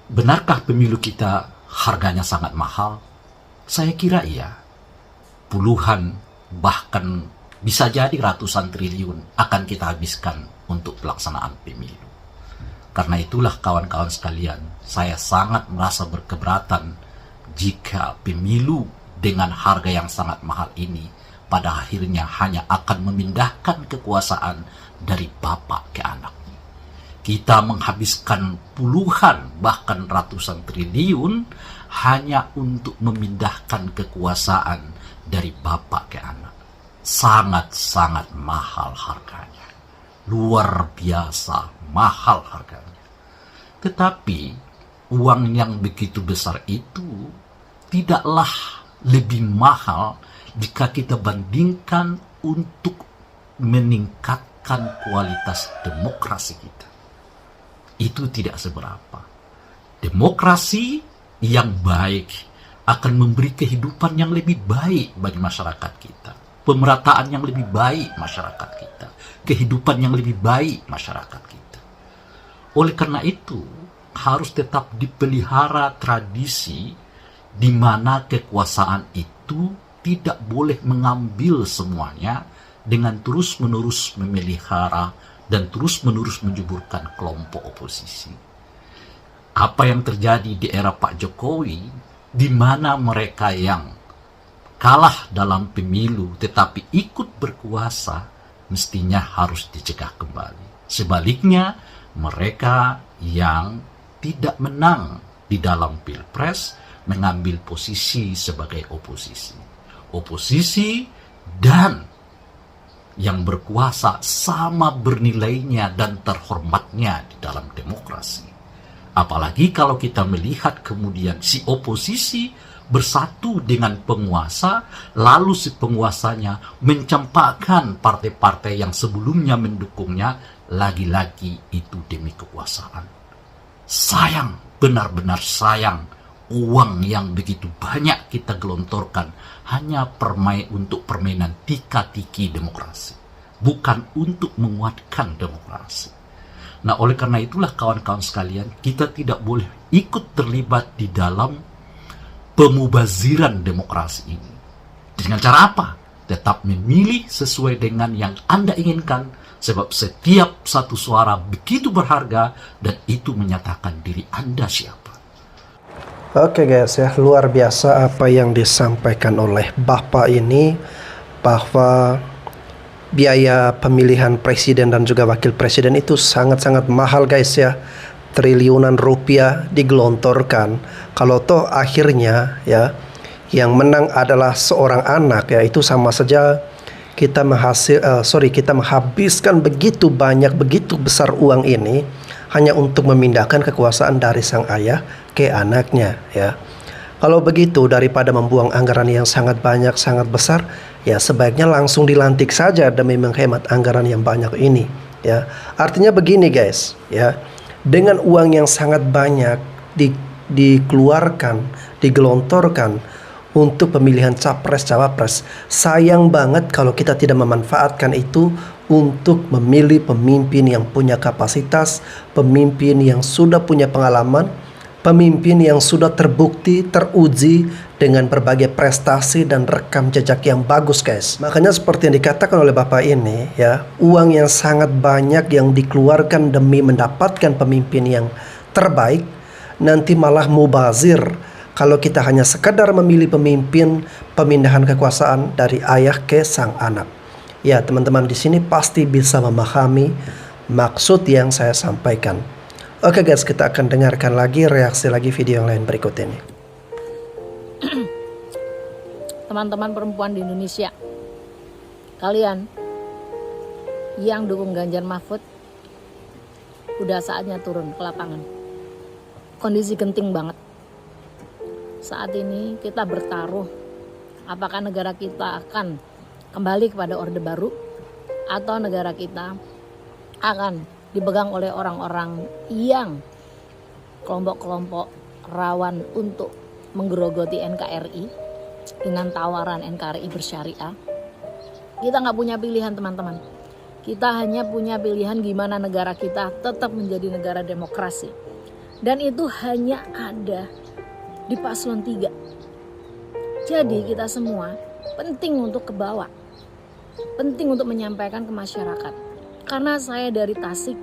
Benarkah pemilu kita harganya sangat mahal? Saya kira iya. Puluhan, bahkan bisa jadi ratusan triliun akan kita habiskan untuk pelaksanaan pemilu. Karena itulah kawan-kawan sekalian, saya sangat merasa berkeberatan jika pemilu dengan harga yang sangat mahal ini pada akhirnya hanya akan memindahkan kekuasaan dari bapak ke anak. Kita menghabiskan puluhan bahkan ratusan triliun hanya untuk memindahkan kekuasaan dari bapak ke anak. Sangat-sangat mahal harganya. Luar biasa mahal harganya. Tetapi uang yang begitu besar itu tidaklah lebih mahal jika kita bandingkan untuk meningkatkan kualitas demokrasi kita. Itu tidak seberapa. Demokrasi yang baik akan memberi kehidupan yang lebih baik bagi masyarakat kita. Pemerataan yang lebih baik masyarakat kita. Kehidupan yang lebih baik masyarakat kita. Oleh karena itu, harus tetap dipelihara tradisi di mana kekuasaan itu tidak boleh mengambil semuanya dengan terus-menerus memelihara dan terus-menerus menjuburkan kelompok oposisi. Apa yang terjadi di era Pak Jokowi, di mana mereka yang kalah dalam pemilu tetapi ikut berkuasa, mestinya harus dicegah kembali. Sebaliknya, mereka yang tidak menang di dalam pilpres mengambil posisi sebagai oposisi. Oposisi dan yang berkuasa sama bernilainya dan terhormatnya di dalam demokrasi. Apalagi kalau kita melihat kemudian si oposisi bersatu dengan penguasa, lalu si penguasanya mencampakkan partai-partai yang sebelumnya mendukungnya, lagi-lagi itu demi kekuasaan. Sayang, benar-benar sayang, uang yang begitu banyak kita gelontorkan hanya untuk permainan tika-tiki demokrasi, bukan untuk menguatkan demokrasi. Nah, oleh karena itulah kawan-kawan sekalian, kita tidak boleh ikut terlibat di dalam pemubaziran demokrasi ini. Dengan cara apa? Tetap memilih sesuai dengan yang Anda inginkan, sebab setiap satu suara begitu berharga dan itu menyatakan diri Anda siapa. Oke guys ya, luar biasa apa yang disampaikan oleh Bapak ini, bahwa biaya pemilihan presiden dan juga wakil presiden itu sangat-sangat mahal guys ya. Triliunan rupiah digelontorkan. Kalau toh akhirnya ya yang menang adalah seorang anak, ya itu sama saja kita kita menghabiskan begitu banyak, begitu besar uang ini hanya untuk memindahkan kekuasaan dari sang ayah ke anaknya ya. Kalau begitu, daripada membuang anggaran yang sangat banyak, sangat besar, ya sebaiknya langsung dilantik saja demi menghemat anggaran yang banyak ini ya. Artinya begini guys ya, dengan uang yang sangat banyak dikeluarkan, digelontorkan untuk pemilihan capres-cawapres, sayang banget kalau kita tidak memanfaatkan itu untuk memilih pemimpin yang punya kapasitas, pemimpin yang sudah punya pengalaman, pemimpin yang sudah terbukti, teruji dengan berbagai prestasi dan rekam jejak yang bagus guys. Makanya seperti yang dikatakan oleh Bapak ini ya, uang yang sangat banyak yang dikeluarkan demi mendapatkan pemimpin yang terbaik, nanti malah mubazir kalau kita hanya sekadar memilih pemimpin, pemindahan kekuasaan dari ayah ke sang anak. Ya teman-teman di sini pasti bisa memahami maksud yang saya sampaikan. Oke guys, kita akan dengarkan lagi reaksi lagi video yang lain berikut ini. Teman-teman perempuan di Indonesia, kalian yang dukung Ganjar Mahfud, udah saatnya turun ke lapangan. Kondisi genting banget. Saat ini kita bertaruh, apakah negara kita akan kembali kepada Orde Baru atau negara kita akan dipegang oleh orang-orang yang kelompok-kelompok rawan untuk menggerogoti NKRI dengan tawaran NKRI bersyariah. Kita nggak punya pilihan teman-teman. Kita hanya punya pilihan gimana negara kita tetap menjadi negara demokrasi. Dan itu hanya ada di paslon 3. Jadi kita semua penting untuk ke bawah. Penting untuk menyampaikan ke masyarakat. Karena saya dari Tasik,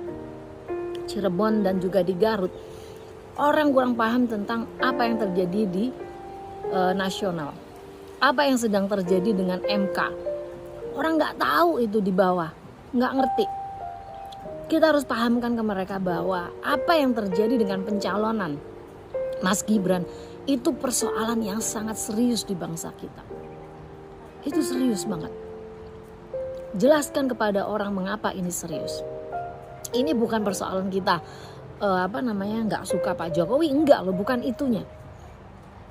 Cirebon dan juga di Garut, orang kurang paham tentang apa yang terjadi di nasional. Apa yang sedang terjadi dengan MK. Orang nggak tahu itu di bawah, nggak ngerti. Kita harus pahamkan ke mereka bahwa apa yang terjadi dengan pencalonan Mas Gibran itu persoalan yang sangat serius di bangsa kita. Itu serius banget. Jelaskan kepada orang mengapa ini serius. Ini bukan persoalan kita nggak suka Pak Jokowi, enggak loh, bukan itunya.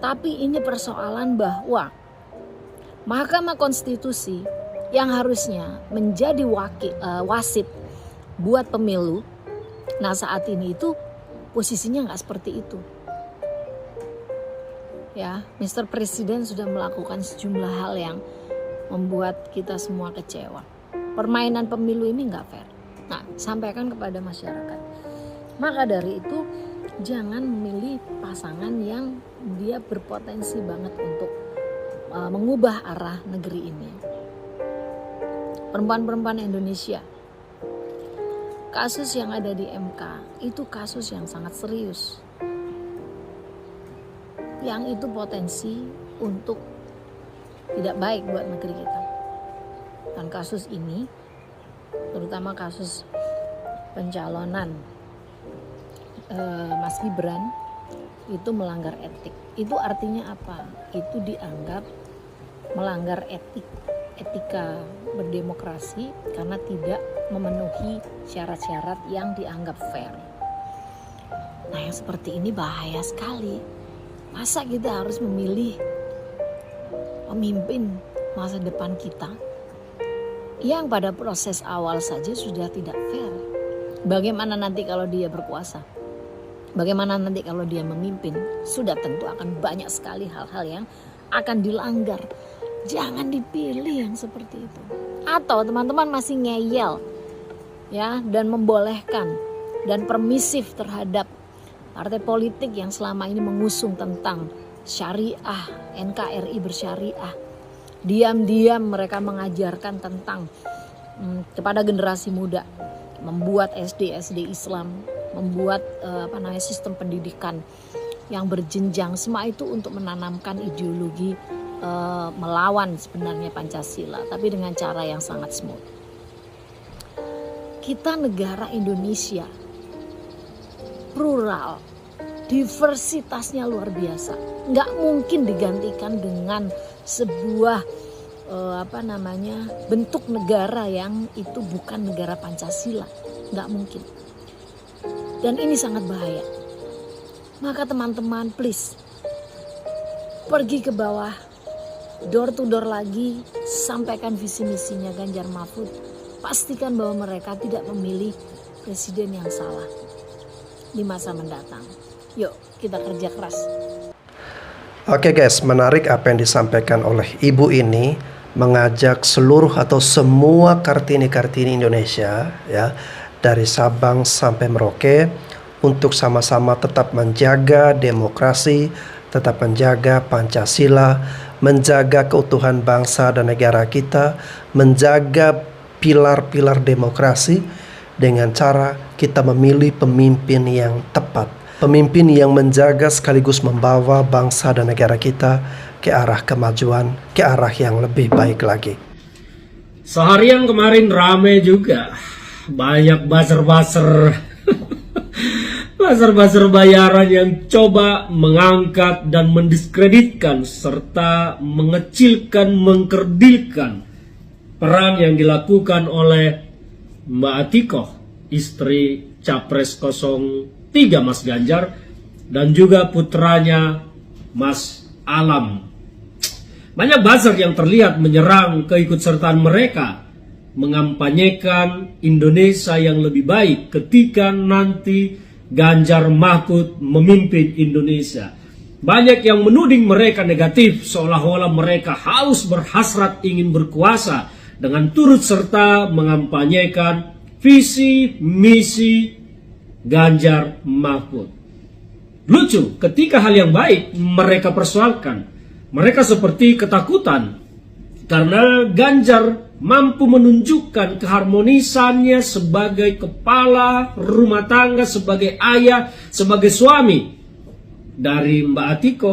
Tapi ini persoalan bahwa Mahkamah Konstitusi yang harusnya menjadi wasit buat pemilu, nah saat ini itu posisinya nggak seperti itu. Ya, Mr. Presiden sudah melakukan sejumlah hal yang membuat kita semua kecewa. Permainan pemilu ini nggak fair. Nah, sampaikan kepada masyarakat. Maka dari itu, jangan memilih pasangan yang dia berpotensi banget untuk mengubah arah negeri ini. Perempuan-perempuan Indonesia, kasus yang ada di MK itu kasus yang sangat serius. Yang itu potensi untuk tidak baik buat negeri kita. Dan kasus ini, terutama kasus pencalonan Mas Gibran, itu melanggar etik. Itu artinya apa? Itu dianggap melanggar etika berdemokrasi karena tidak memenuhi syarat-syarat yang dianggap fair. Nah, yang seperti ini bahaya sekali. Masa kita harus memilih pemimpin masa depan kita yang pada proses awal saja sudah tidak fair? Bagaimana nanti kalau dia berkuasa? Bagaimana nanti kalau dia memimpin? Sudah tentu akan banyak sekali hal-hal yang akan dilanggar. Jangan dipilih yang seperti itu. Atau teman-teman masih ngeyel ya, dan membolehkan dan permisif terhadap partai politik yang selama ini mengusung tentang syariah, NKRI bersyariah. Diam-diam mereka mengajarkan tentang kepada generasi muda, membuat SD Islam, membuat sistem pendidikan yang berjenjang, semua itu untuk menanamkan ideologi melawan sebenarnya Pancasila, tapi dengan cara yang sangat smooth. Kita negara Indonesia plural, diversitasnya luar biasa, nggak mungkin digantikan dengan sebuah bentuk negara yang itu bukan negara Pancasila, nggak mungkin. Dan ini sangat bahaya. Maka teman-teman please pergi ke bawah, door to door lagi, sampaikan visi misinya Ganjar Mahfud. Pastikan bahwa mereka tidak memilih presiden yang salah di masa mendatang. Yuk kita kerja keras. Oke guys, menarik apa yang disampaikan oleh ibu ini, mengajak seluruh atau semua Kartini-Kartini Indonesia ya, dari Sabang sampai Merauke untuk sama-sama tetap menjaga demokrasi, tetap menjaga Pancasila, menjaga keutuhan bangsa dan negara kita, menjaga pilar-pilar demokrasi dengan cara kita memilih pemimpin yang tepat. Pemimpin yang menjaga sekaligus membawa bangsa dan negara kita ke arah kemajuan, ke arah yang lebih baik lagi. Seharian kemarin rame juga. Banyak buzzer-buzzer buzzer-buzzer bayaran yang coba mengangkat dan mendiskreditkan serta mengecilkan, mengkerdilkan peran yang dilakukan oleh Mbak Atikoh, istri Capres 03 Mas Ganjar, dan juga putranya Mas Alam. Banyak buzzer yang terlihat menyerang keikutsertaan mereka, mengampanyekan Indonesia yang lebih baik ketika nanti Ganjar Mahfud memimpin Indonesia. Banyak yang menuding mereka negatif, seolah-olah mereka haus berhasrat ingin berkuasa dengan turut serta mengampanyekan visi misi Ganjar Mahfud. lucu ketika hal yang baik mereka persoalkan. Mereka seperti ketakutan karena Ganjar mampu menunjukkan keharmonisannya sebagai kepala rumah tangga, sebagai ayah, sebagai suami dari Mbak Atiko,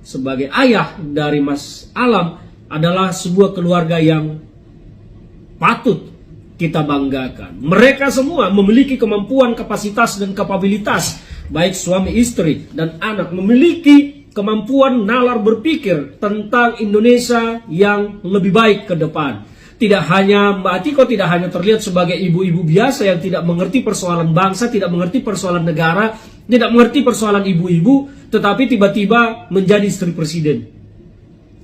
sebagai ayah dari Mas Alam, adalah sebuah keluarga yang patut kita banggakan. Mereka semua memiliki kemampuan, kapasitas, dan kapabilitas, baik suami istri dan anak, memiliki kemampuan nalar berpikir tentang Indonesia yang lebih baik ke depan. Tidak hanya Mbak Atiko tidak hanya terlihat sebagai ibu-ibu biasa yang tidak mengerti persoalan bangsa, tidak mengerti persoalan negara, tidak mengerti persoalan ibu-ibu, tetapi tiba-tiba menjadi istri presiden.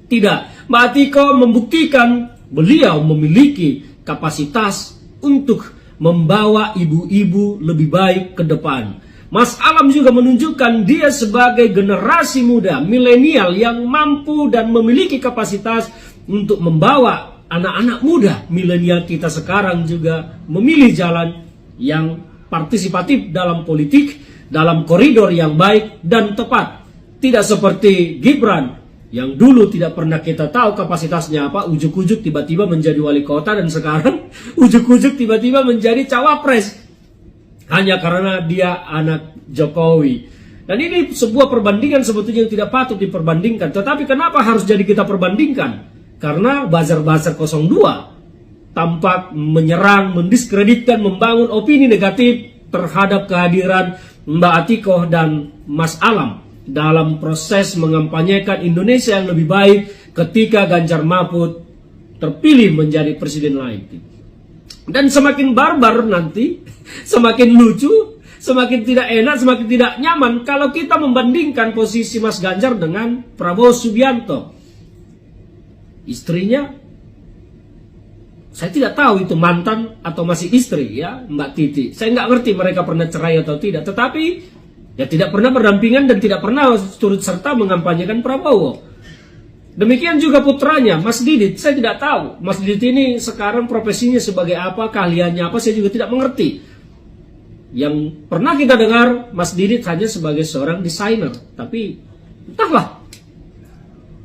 Tidak, Mbak Atiko membuktikan beliau memiliki kapasitas untuk membawa ibu-ibu lebih baik ke depan. Mas Alam juga menunjukkan dia sebagai generasi muda, milenial yang mampu dan memiliki kapasitas untuk membawa anak-anak muda milenial kita sekarang juga memilih jalan yang partisipatif dalam politik, dalam koridor yang baik dan tepat. Tidak seperti Gibran yang dulu tidak pernah kita tahu kapasitasnya apa, ujuk-ujuk tiba-tiba menjadi wali kota, dan sekarang ujuk-ujuk tiba-tiba menjadi cawapres hanya karena dia anak Jokowi. Dan ini sebuah perbandingan sebetulnya yang tidak patut diperbandingkan. Tetapi kenapa harus jadi kita perbandingkan? Karena buzzer-buzzer 02 tampak menyerang, mendiskreditkan, membangun opini negatif terhadap kehadiran Mbak Atiko dan Mas Alam dalam proses mengampanyekan Indonesia yang lebih baik ketika Ganjar Mahfud terpilih menjadi presiden lagi. Dan semakin barbar nanti, semakin lucu, semakin tidak enak, semakin tidak nyaman kalau kita membandingkan posisi Mas Ganjar dengan Prabowo Subianto. Istrinya, saya tidak tahu itu mantan atau masih istri ya, Mbak Titi. Saya nggak ngerti mereka pernah cerai atau tidak. Tetapi ya tidak pernah berdampingan dan tidak pernah turut serta mengampanyekan Prabowo. Demikian juga putranya, Mas Didit. Saya tidak tahu Mas Didit ini sekarang profesinya sebagai apa, keahliannya apa, saya juga tidak mengerti. Yang pernah kita dengar Mas Didit hanya sebagai seorang desainer. Tapi entahlah.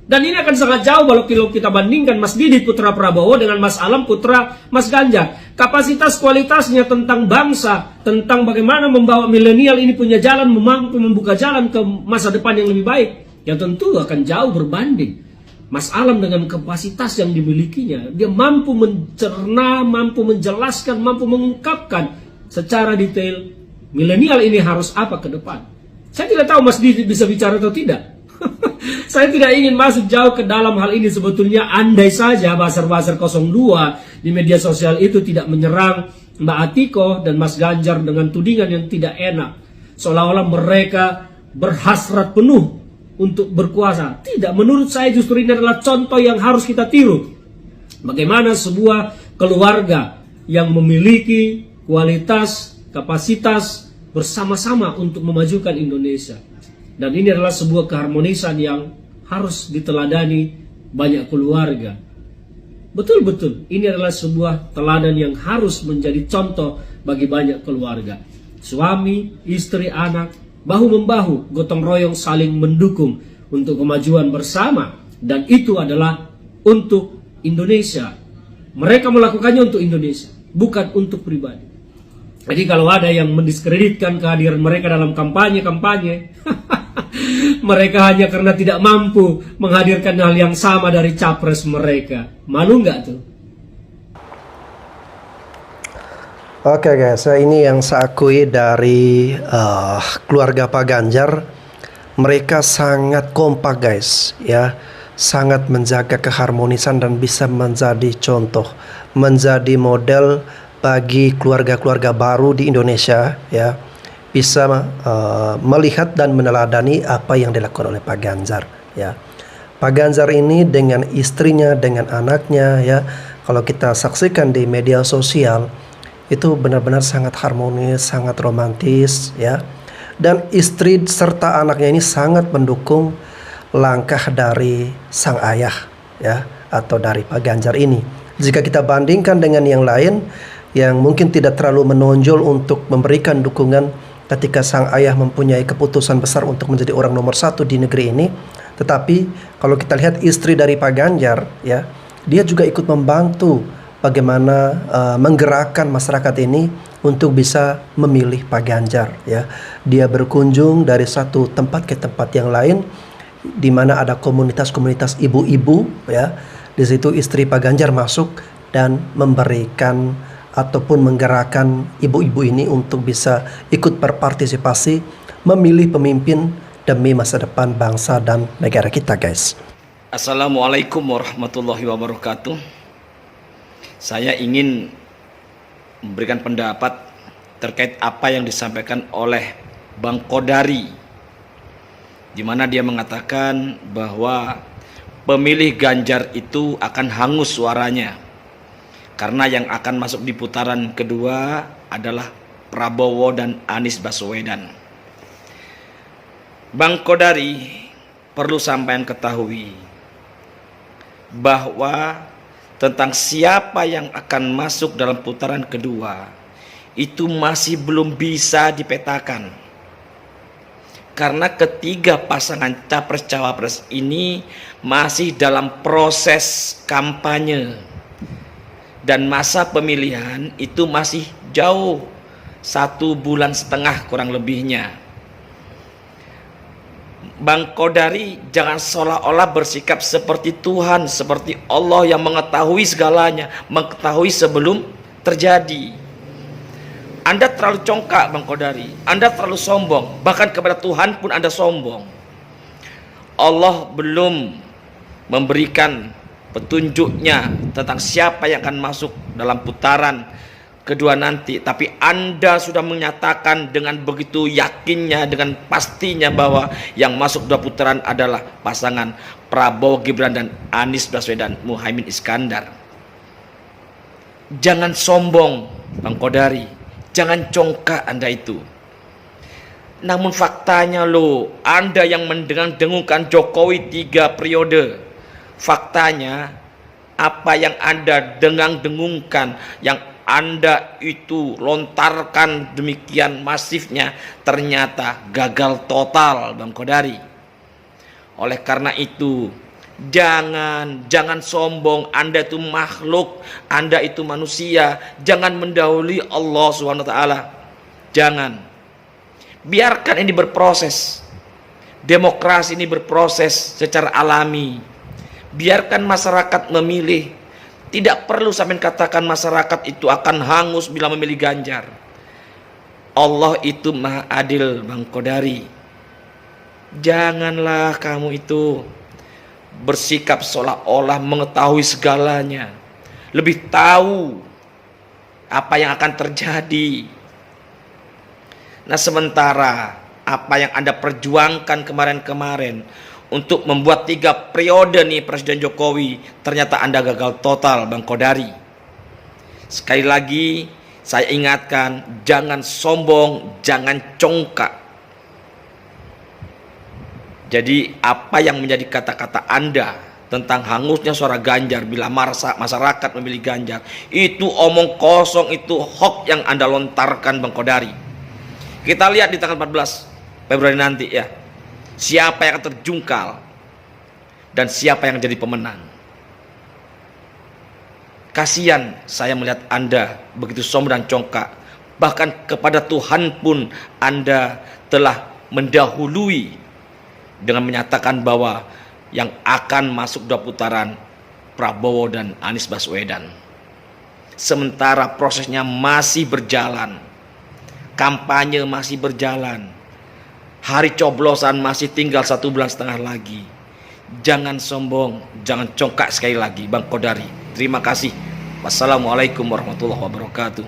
Dan ini akan sangat jauh kalau kita bandingkan Mas Didit putra Prabowo dengan Mas Alam putra Mas Ganjar. Kapasitas kualitasnya tentang bangsa, tentang bagaimana membawa milenial ini punya jalan, mampu membuka jalan ke masa depan yang lebih baik, ya tentu akan jauh berbanding. Mas Alam dengan kapasitas yang dimilikinya, dia mampu mencerna, mampu menjelaskan, mampu mengungkapkan secara detail milenial ini harus apa ke depan. Saya tidak tahu Mas Didit bisa bicara atau tidak. Saya tidak ingin masuk jauh ke dalam hal ini. Sebetulnya andai saja buzzer-buzzer 02 di media sosial itu tidak menyerang Mbak Atiko dan Mas Ganjar dengan tudingan yang tidak enak, seolah-olah mereka berhasrat penuh untuk berkuasa. Tidak, menurut saya justru ini adalah contoh yang harus kita tiru. Bagaimana sebuah keluarga yang memiliki kualitas, kapasitas bersama-sama untuk memajukan Indonesia. Dan ini adalah sebuah keharmonisan yang harus diteladani banyak keluarga. Betul-betul, ini adalah sebuah teladan yang harus menjadi contoh bagi banyak keluarga. Suami, istri, anak, bahu-membahu, gotong royong saling mendukung untuk kemajuan bersama. Dan itu adalah untuk Indonesia. Mereka melakukannya untuk Indonesia, bukan untuk pribadi. Jadi kalau ada yang mendiskreditkan kehadiran mereka dalam kampanye, mereka hanya karena tidak mampu menghadirkan hal yang sama dari capres mereka. Malu nggak tuh? Oke guys, ini yang saya akui dari keluarga Pak Ganjar. Mereka sangat kompak guys, ya, sangat menjaga keharmonisan dan bisa menjadi contoh, menjadi model bagi keluarga-keluarga baru di Indonesia, ya, bisa melihat dan meneladani apa yang dilakukan oleh Pak Ganjar, ya. Pak Ganjar ini dengan istrinya, dengan anaknya, ya, kalau kita saksikan di media sosial itu benar-benar sangat harmonis, sangat romantis, ya. Dan istri serta anaknya ini sangat mendukung langkah dari sang ayah, ya, atau dari Pak Ganjar ini. Jika kita bandingkan dengan yang lain yang mungkin tidak terlalu menonjol untuk memberikan dukungan ketika sang ayah mempunyai keputusan besar untuk menjadi orang nomor satu di negeri ini. Tetapi kalau kita lihat istri dari Pak Ganjar, ya, dia juga ikut membantu bagaimana menggerakkan masyarakat ini untuk bisa memilih Pak Ganjar, ya. Dia berkunjung dari satu tempat ke tempat yang lain di mana ada komunitas-komunitas ibu-ibu, ya. Di situ istri Pak Ganjar masuk dan memberikan ataupun menggerakkan ibu-ibu ini untuk bisa ikut berpartisipasi memilih pemimpin demi masa depan bangsa dan negara kita, guys. Assalamualaikum warahmatullahi wabarakatuh. Saya ingin memberikan pendapat terkait apa yang disampaikan oleh Bang Kodari, di mana dia mengatakan bahwa pemilih Ganjar itu akan hangus suaranya karena yang akan masuk di putaran kedua adalah Prabowo dan Anies Baswedan. Bang Kodari, perlu sampean ketahui bahwa tentang siapa yang akan masuk dalam putaran kedua itu masih belum bisa dipetakan. Karena ketiga pasangan capres-cawapres ini masih dalam proses kampanye. Dan masa pemilihan itu masih jauh, 1,5 bulan kurang lebihnya. Bang Kodari jangan seolah-olah bersikap seperti Tuhan, seperti Allah yang mengetahui segalanya, mengetahui sebelum terjadi. Anda terlalu congkak, Bang Kodari. Anda terlalu sombong, bahkan kepada Tuhan pun Anda sombong. Allah belum memberikan petunjuknya tentang siapa yang akan masuk dalam putaran kedua nanti, tapi Anda sudah menyatakan dengan begitu yakinnya, dengan pastinya bahwa yang masuk dua putaran adalah pasangan Prabowo Gibran dan Anies Baswedan Muhaimin Iskandar. Jangan sombong, Bang Kodari, jangan congkak Anda itu. Namun faktanya loh, Anda yang mendengung-dengungkan Jokowi 3 periode. Faktanya apa yang Anda dengung-dengungkan, yang Anda itu lontarkan demikian masifnya, ternyata gagal total, Bang Kodari. Oleh karena itu, jangan sombong. Anda itu makhluk, Anda itu manusia. Jangan mendahului Allah SWT. Jangan. Biarkan ini berproses. Demokrasi ini berproses secara alami. Biarkan masyarakat memilih. Tidak perlu sampai katakan masyarakat itu akan hangus bila memilih Ganjar. Allah itu maha adil, Bang Kodari. Janganlah kamu itu bersikap seolah-olah mengetahui segalanya, lebih tahu apa yang akan terjadi. Nah, sementara apa yang Anda perjuangkan kemarin-kemarin untuk membuat 3 periode nih Presiden Jokowi, ternyata Anda gagal total, Bang Kodari. Sekali lagi saya ingatkan, jangan sombong, jangan congkak. Jadi apa yang menjadi kata-kata Anda tentang hangusnya suara Ganjar bila masyarakat memilih Ganjar, itu omong kosong, itu hoax yang Anda lontarkan, Bang Kodari. Kita lihat di tanggal 14 Februari nanti ya, siapa yang akan terjungkal dan siapa yang jadi pemenang. Kasihan saya melihat Anda begitu sombong dan congkak. Bahkan kepada Tuhan pun Anda telah mendahului dengan menyatakan bahwa yang akan masuk 2 putaran Prabowo dan Anies Baswedan. Sementara prosesnya masih berjalan, kampanye masih berjalan, hari coblosan masih tinggal 1,5 bulan lagi. Jangan sombong, jangan congkak sekali lagi, Bang Kodari. Terima kasih. Wassalamualaikum warahmatullahi wabarakatuh.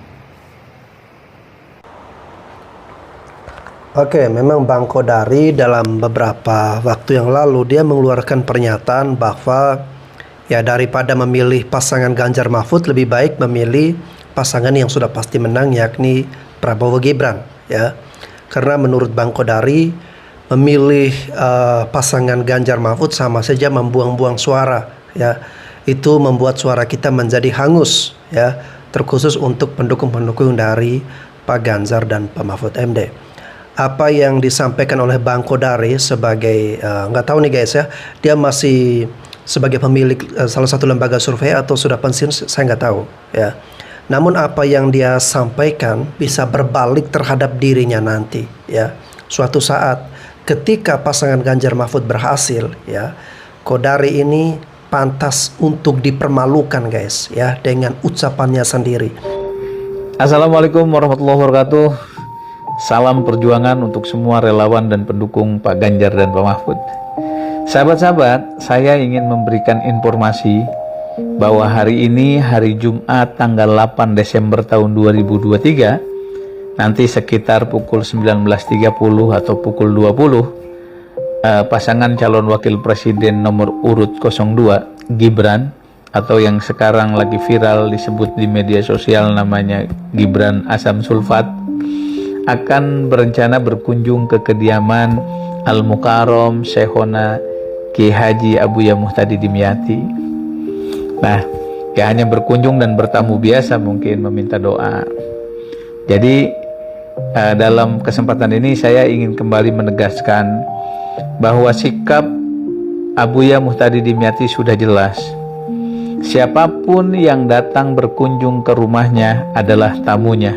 Oke, memang Bang Kodari dalam beberapa waktu yang lalu dia mengeluarkan pernyataan bahwa ya daripada memilih pasangan Ganjar Mahfud, lebih baik memilih pasangan yang sudah pasti menang, yakni Prabowo Gibran, ya. Karena menurut Bang Kodari, memilih pasangan Ganjar Mahfud sama saja membuang-buang suara, ya. Itu membuat suara kita menjadi hangus, ya, terkhusus untuk pendukung-pendukung dari Pak Ganjar dan Pak Mahfud MD. apa yang disampaikan oleh Bang Kodari sebagai nggak tahu nih guys ya, dia masih sebagai pemilik salah satu lembaga survei atau sudah pensiun, saya nggak tahu ya. Namun apa yang dia sampaikan bisa berbalik terhadap dirinya nanti ya. Suatu saat ketika pasangan Ganjar Mahfud berhasil ya, Kodari ini pantas untuk dipermalukan guys ya dengan ucapannya sendiri. Assalamualaikum warahmatullahi wabarakatuh. Salam perjuangan untuk semua relawan dan pendukung Pak Ganjar dan Pak Mahfud. Sahabat-sahabat, saya ingin memberikan informasi bahwa hari ini hari Jumat tanggal 8 Desember tahun 2023, nanti sekitar pukul 19.30 atau pukul 20, pasangan calon wakil presiden nomor urut 02 Gibran, atau yang sekarang lagi viral disebut di media sosial namanya Gibran Asam Sulfat, akan berencana berkunjung ke kediaman Al-Mukarram Syekhona Ki Haji Abuya Muhtadi Dimyati. Nah, gak hanya berkunjung dan bertamu biasa, mungkin meminta doa. Jadi dalam kesempatan ini saya ingin kembali menegaskan bahwa sikap Abuya Muhtadi Dimyati sudah jelas. Siapapun yang datang berkunjung ke rumahnya adalah tamunya.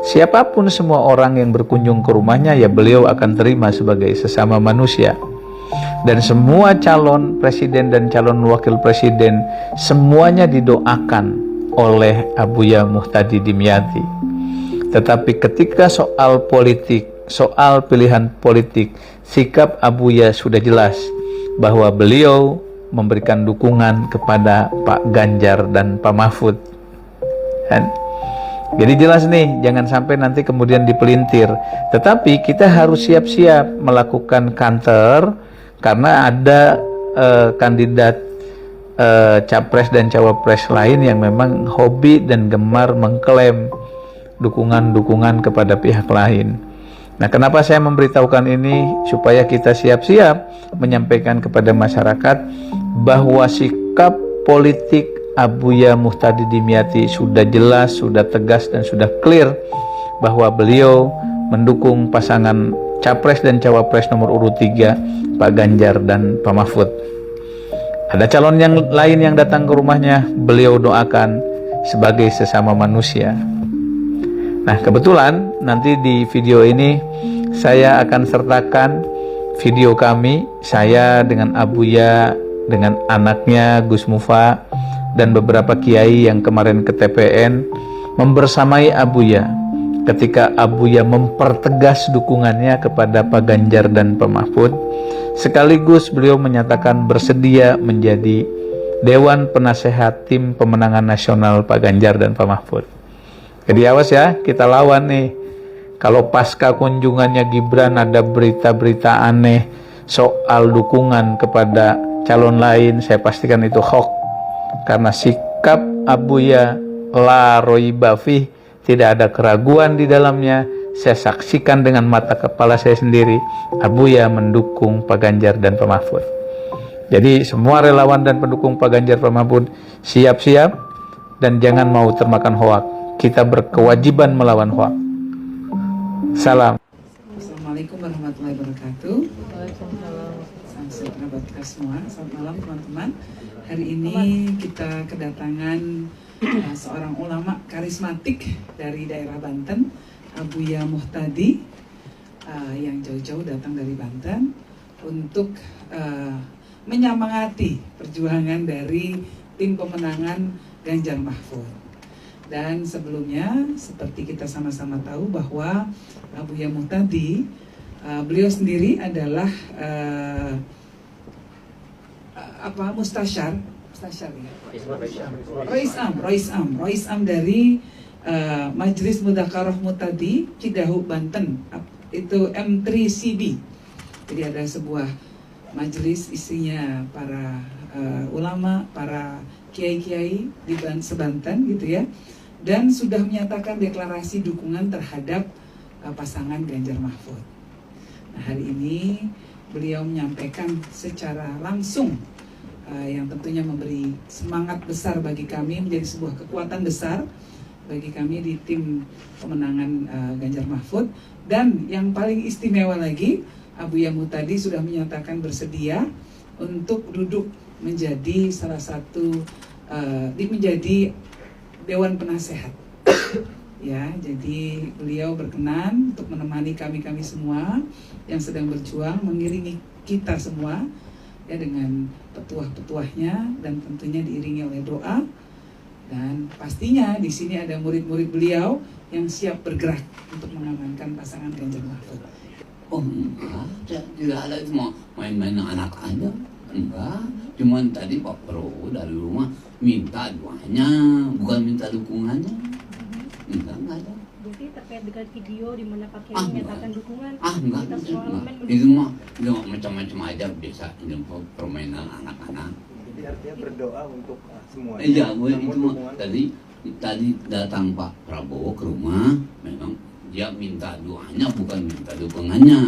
Siapapun semua orang yang berkunjung ke rumahnya, ya beliau akan terima sebagai sesama manusia. Dan semua calon presiden dan calon wakil presiden semuanya didoakan oleh Abuya Muhtadi Dimyati. Tetapi ketika soal politik, soal pilihan politik, sikap Abuya sudah jelas bahwa beliau memberikan dukungan kepada Pak Ganjar dan Pak Mahfud. Jadi jelas nih, jangan sampai nanti kemudian dipelintir. Tetapi kita harus siap-siap melakukan kantor, karena ada kandidat capres dan cawapres lain yang memang hobi dan gemar mengklaim dukungan-dukungan kepada pihak lain. Nah, kenapa saya memberitahukan ini? Supaya kita siap-siap menyampaikan kepada masyarakat bahwa sikap politik Abuya Muhtadi Dimyati sudah jelas, sudah tegas, dan sudah clear bahwa beliau mendukung pasangan capres dan cawapres nomor urut 3 Pak Ganjar dan Pak Mahfud. Ada calon yang lain yang datang ke rumahnya, beliau doakan sebagai sesama manusia. Nah, kebetulan nanti di video ini saya akan sertakan video kami, saya dengan Abuya, dengan anaknya Gus Mufa, dan beberapa kiai yang kemarin ke TPN membersamai Abuya ketika Abuya mempertegas dukungannya kepada Pak Ganjar dan Pak Mahfud, sekaligus beliau menyatakan bersedia menjadi Dewan Penasehat Tim Pemenangan Nasional Pak Ganjar dan Pak Mahfud. Jadi awas ya, kita lawan nih. Kalau pasca kunjungannya Gibran ada berita-berita aneh soal dukungan kepada calon lain, saya pastikan itu hoax. Karena sikap Abuya la roiba fih, tidak ada keraguan di dalamnya. Saya saksikan dengan mata kepala saya sendiri, Abuya mendukung Pak Ganjar dan Pak Mahfud. Jadi semua relawan dan pendukung Pak Ganjar Pak Mahfud siap-siap dan jangan mau termakan hoak. Kita berkewajiban melawan hoak. Salam. Assalamualaikum warahmatullahi wabarakatuh. Salam sejahtera buat kita semua. Selamat malam teman-teman. Hari ini kita kedatangan seorang ulama karismatik dari daerah Banten, Abuya Muhtadi, yang jauh-jauh datang dari Banten untuk menyemangati perjuangan dari tim pemenangan Ganjar Mahfud. Dan sebelumnya, seperti kita sama-sama tahu bahwa Abuya Muhtadi, beliau sendiri adalah mustasyar ya? Rois Am dari Majelis Mudzakarah Muhtadi Cidahu Banten, itu M3CB. Jadi ada sebuah majelis isinya para ulama, para kiai-kiai di sebanten gitu ya, dan sudah menyatakan deklarasi dukungan terhadap pasangan Ganjar Mahfud. Nah, hari ini beliau menyampaikan secara langsung yang tentunya memberi semangat besar bagi kami, menjadi sebuah kekuatan besar bagi kami di tim pemenangan Ganjar Mahfud. Dan yang paling istimewa lagi, Abuya Muhtadi sudah menyatakan bersedia untuk duduk menjadi salah satu menjadi Dewan Penasehat. Ya, jadi beliau berkenan untuk menemani kami semua yang sedang berjuang, mengiringi kita semua ya dengan petuah-petuahnya, dan tentunya diiringi oleh doa. Dan pastinya di sini ada murid-murid beliau yang siap bergerak untuk mengamankan pasangan Ganjar Mahfud. Oh enggak, tidak ada, cuma main-main anak aja. Enggak, cuman tadi Pak Prabowo dari rumah minta doanya, bukan minta dukungannya. Enggak ada. Berarti terkait dengan video di mana Pak Kiai menyatakan dukungan, Enggak. Itu mah macam-macam aja, biasa ini permainan anak-anak. Jadi artinya berdoa untuk semuanya. Iya, itu mah tadi datang Pak Prabowo ke rumah, memang dia minta doanya bukan minta dukungannya.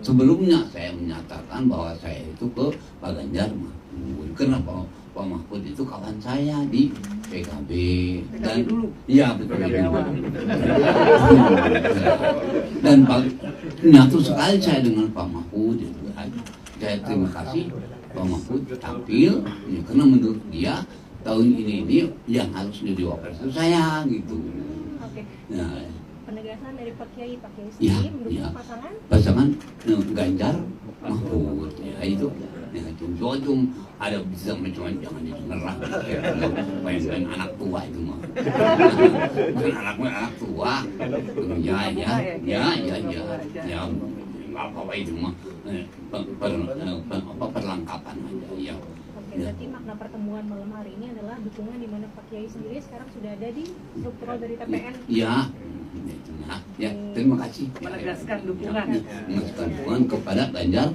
Sebelumnya saya menyatakan bahwa saya itu ke Pak Ganjar Mahfud. Kenapa Pak Mahfud itu kawan saya di PKB dan dulu. Iya betul. Dan nyatu sekali saya dengan Pak Mahfud itu. Saya terima kasih Pak Mahfud tampil ya, karena menurut dia tahun ini yang harus jadi wapres itu saya gitu. Oke. Nah, penegasan dari Pak Kiai ya, mendukung ya. pasangan Ganjar Mahfud ya itu jujur ada bisa macam-macam, jangan didengar main-main anak tua itu mah bukan anak tua ya apa itu mah perlengkapan aja ya. Oke, berarti makna pertemuan malam hari ini adalah dukungan di mana Pak Kiai sendiri sekarang sudah ada di struktural dari TPN. Iya. Ya, terima kasih. Menegaskan dukungan. Menegaskan dukungan kepada Ganjar.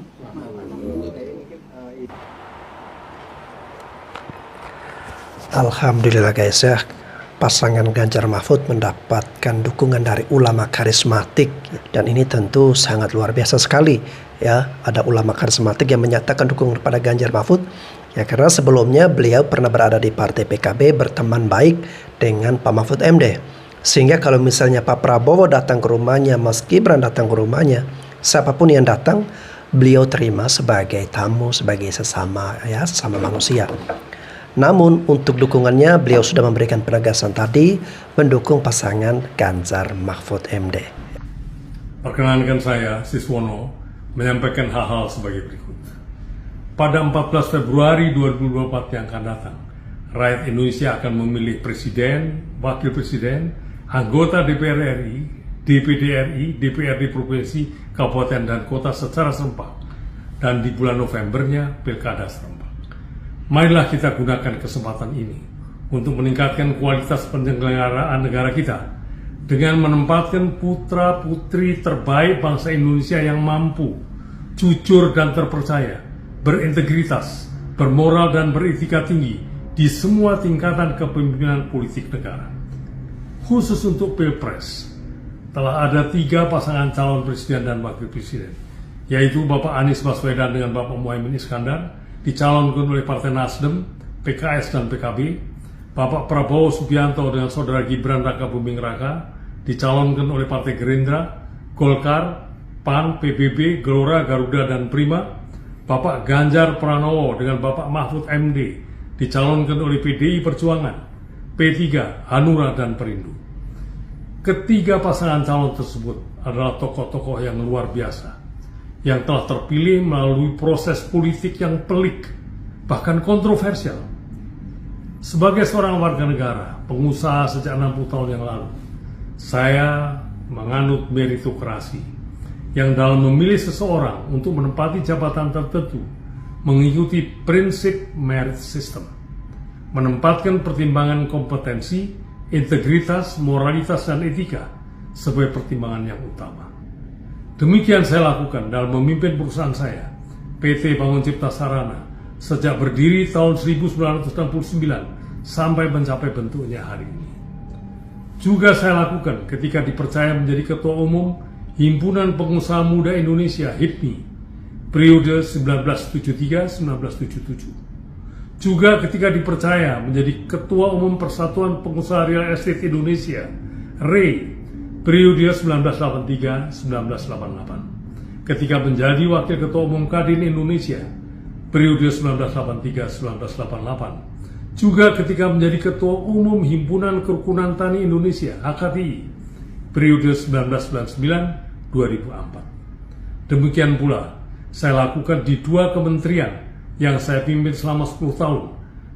Alhamdulillah guys ya, pasangan Ganjar Mahfud mendapatkan dukungan dari ulama karismatik, dan ini tentu sangat luar biasa sekali ya. Ada ulama karismatik yang menyatakan dukungan kepada Ganjar Mahfud ya, karena sebelumnya beliau pernah berada di partai PKB, berteman baik dengan Pak Mahfud MD. Sehingga kalau misalnya Pak Prabowo datang ke rumahnya, Mas Gibran datang ke rumahnya, siapapun yang datang beliau terima sebagai tamu, sebagai sesama manusia. Namun untuk dukungannya beliau sudah memberikan penegasan tadi mendukung pasangan Ganjar Mahfud MD. Perkenankan saya, Siswono, menyampaikan hal-hal sebagai berikut. Pada 14 Februari 2024 yang akan datang, rakyat Indonesia akan memilih presiden, wakil presiden, anggota DPR RI, DPD RI, DPRD provinsi, kabupaten dan kota secara serentak, dan di bulan Novembernya pilkada serentak. Marilah kita gunakan kesempatan ini untuk meningkatkan kualitas penyelenggaraan negara kita dengan menempatkan putra-putri terbaik bangsa Indonesia yang mampu, jujur dan terpercaya, berintegritas, bermoral dan beretika tinggi di semua tingkatan kepemimpinan politik negara. Khusus untuk Pilpres, telah ada 3 pasangan calon presiden dan wakil presiden, yaitu Bapak Anies Baswedan dengan Bapak Muhaimin Iskandar, dicalonkan oleh Partai Nasdem, PKS dan PKB, Bapak Prabowo Subianto dengan Saudara Gibran Raka Buming Raka, dicalonkan oleh Partai Gerindra, Golkar, PAN, PBB, Gelora, Garuda, dan Prima, Bapak Ganjar Pranowo dengan Bapak Mahfud MD, dicalonkan oleh PDI Perjuangan, P3, Hanura, dan Perindo. Ketiga pasangan calon tersebut adalah tokoh-tokoh yang luar biasa, yang telah terpilih melalui proses politik yang pelik, bahkan kontroversial. Sebagai seorang warga negara, pengusaha sejak 60 tahun yang lalu, saya menganut meritokrasi, yang dalam memilih seseorang untuk menempati jabatan tertentu, mengikuti prinsip merit system, menempatkan pertimbangan kompetensi, integritas, moralitas, dan etika sebagai pertimbangan yang utama. Demikian saya lakukan dalam memimpin perusahaan saya, PT Bangun Cipta Sarana, sejak berdiri tahun 1969 sampai mencapai bentuknya hari ini. Juga saya lakukan ketika dipercaya menjadi Ketua Umum Himpunan Pengusaha Muda Indonesia (HIPMI) periode 1973-1977. Juga ketika dipercaya menjadi Ketua Umum Persatuan Pengusaha Real Estate Indonesia, REI, periode 1983-1988. Ketika menjadi Wakil Ketua Umum Kadin Indonesia, periode 1983-1988. Juga ketika menjadi Ketua Umum Himpunan Kerukunan Tani Indonesia, HKTI, periode 1999-2004. Demikian pula, saya lakukan di 2 kementerian yang saya pimpin selama 10 tahun,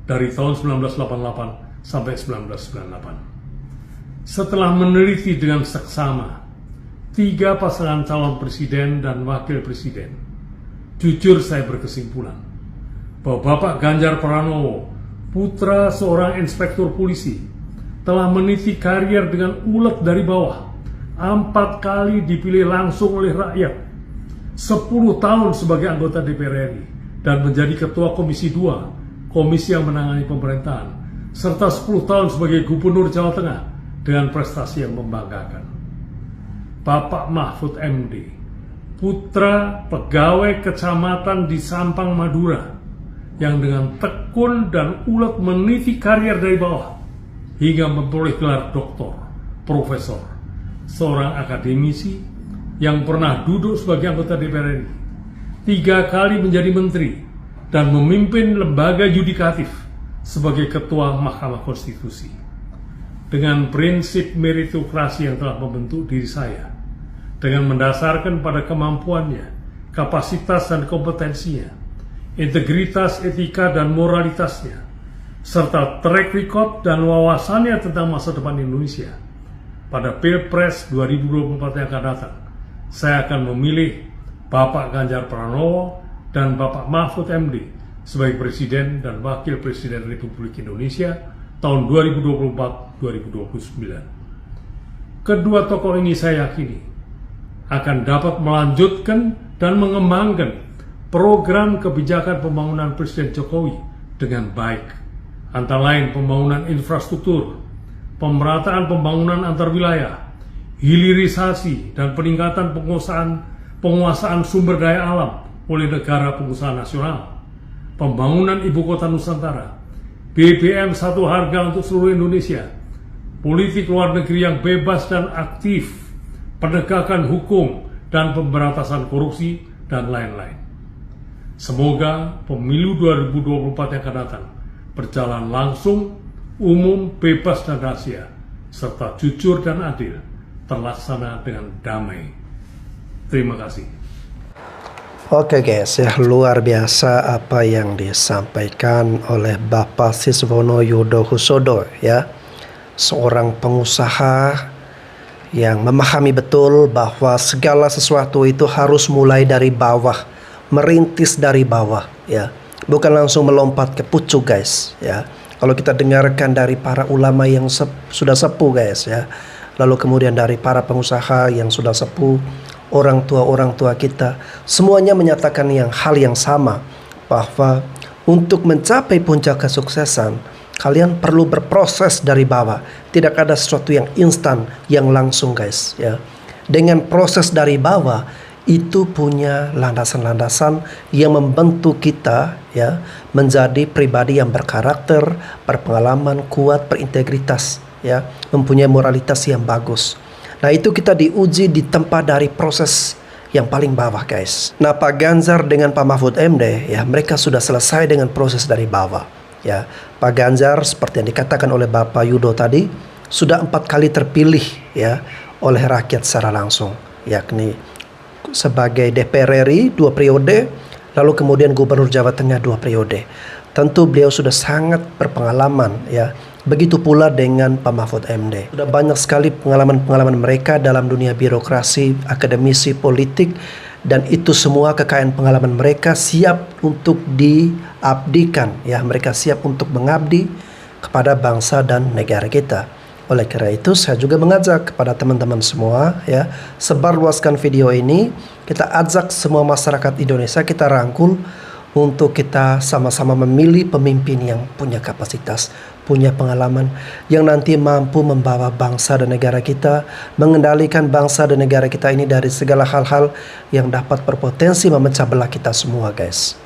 dari tahun 1988 sampai 1998. Setelah meneliti dengan seksama 3 pasangan calon presiden dan wakil presiden, jujur saya berkesimpulan bahwa Bapak Ganjar Pranowo, putra seorang inspektur polisi, telah meniti karier dengan ulet dari bawah, 4 kali dipilih langsung oleh rakyat, 10 tahun sebagai anggota DPR RI, dan menjadi Ketua Komisi 2, komisi yang menangani pemerintahan, serta 10 tahun sebagai Gubernur Jawa Tengah dengan prestasi yang membanggakan. Bapak Mahfud MD, putra pegawai kecamatan di Sampang, Madura, yang dengan tekun dan ulet meniti karier dari bawah, hingga memperoleh gelar doktor, profesor, seorang akademisi yang pernah duduk sebagai anggota DPR RI, 3 kali menjadi menteri, dan memimpin lembaga yudikatif sebagai Ketua Mahkamah Konstitusi. Dengan prinsip meritokrasi yang telah membentuk diri saya, dengan mendasarkan pada kemampuannya, kapasitas dan kompetensinya, integritas, etika, dan moralitasnya, serta track record dan wawasannya tentang masa depan Indonesia, pada Pilpres 2024 yang akan datang, saya akan memilih Bapak Ganjar Pranowo dan Bapak Mahfud MD sebagai Presiden dan Wakil Presiden Republik Indonesia tahun 2024-2029. Kedua tokoh ini saya yakini akan dapat melanjutkan dan mengembangkan program kebijakan pembangunan Presiden Jokowi dengan baik, antara lain pembangunan infrastruktur, pemerataan pembangunan antar wilayah, hilirisasi dan peningkatan penguasaan sumber daya alam oleh negara pengusaha nasional, pembangunan ibu kota Nusantara, BBM satu harga untuk seluruh Indonesia, politik luar negeri yang bebas dan aktif, penegakan hukum dan pemberantasan korupsi, dan lain-lain. Semoga pemilu 2024 yang akan datang berjalan langsung, umum, bebas dan rahasia, serta jujur dan adil, terlaksana dengan damai. Terima kasih. Oke guys, ya luar biasa apa yang disampaikan oleh Bapak Siswono Yudohusodo, ya, seorang pengusaha yang memahami betul bahwa segala sesuatu itu harus mulai dari bawah, merintis dari bawah, ya, bukan langsung melompat ke pucuk guys, ya. Kalau kita dengarkan dari para ulama yang sudah sepuh guys, ya, lalu kemudian dari para pengusaha yang sudah sepuh, orang tua kita, semuanya menyatakan hal yang sama, bahwa untuk mencapai puncak kesuksesan, kalian perlu berproses dari bawah. Tidak ada sesuatu yang instan, yang langsung guys, ya. Dengan proses dari bawah, itu punya landasan-landasan yang membentuk kita, ya, menjadi pribadi yang berkarakter, berpengalaman, kuat, berintegritas, ya, mempunyai moralitas yang bagus. Nah, itu kita diuji di tempat dari proses yang paling bawah guys. Nah, Pak Ganjar dengan Pak Mahfud MD, ya, mereka sudah selesai dengan proses dari bawah, ya. Pak Ganjar seperti yang dikatakan oleh Bapak Yudo tadi, sudah 4 kali terpilih, ya, oleh rakyat secara langsung, yakni sebagai DPR RI 2 periode, lalu kemudian Gubernur Jawa Tengah 2 periode. Tentu beliau sudah sangat berpengalaman, ya. Begitu pula dengan Pak Mahfud MD. Sudah banyak sekali pengalaman-pengalaman mereka dalam dunia birokrasi, akademisi, politik, dan itu semua kekayaan pengalaman mereka siap untuk diabdikan, ya. Mereka siap untuk mengabdi kepada bangsa dan negara kita. Oleh karena itu, saya juga mengajak kepada teman-teman semua, ya, sebarluaskan video ini. Kita ajak semua masyarakat Indonesia, kita rangkul untuk kita sama-sama memilih pemimpin yang punya kapasitas, punya pengalaman, yang nanti mampu membawa bangsa dan negara kita, mengendalikan bangsa dan negara kita ini dari segala hal-hal yang dapat berpotensi memecah belah kita semua guys.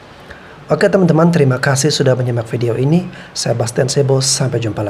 Oke teman-teman, terima kasih sudah menyimak video ini. Saya Bastian Sebo, sampai jumpa lagi.